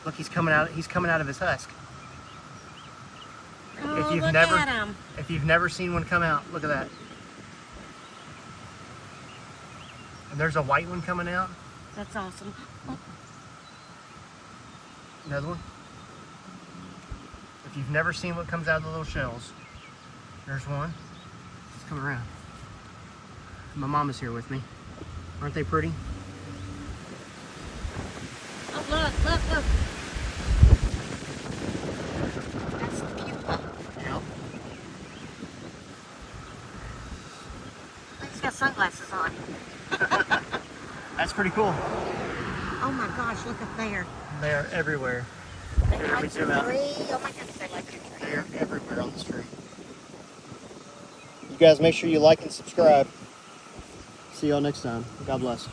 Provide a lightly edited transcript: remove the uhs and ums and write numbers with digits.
Look, he's coming out of his husk. Oh, If you've never seen one come out, look at that. And there's a white one coming out. That's awesome. Oh. Another one. If you've never seen what comes out of the little shells, there's one. Let's come around. My mama's here with me. Aren't they pretty? Oh, look, look, look. That's the pupa. Yep. He's got sunglasses on. That's pretty cool. Oh my gosh, look up there. They are everywhere. They Here, let me like zoom out. tree. Oh my goodness, they like your tree. They're everywhere on this tree. You guys make sure you like and subscribe. See y'all next time. God bless.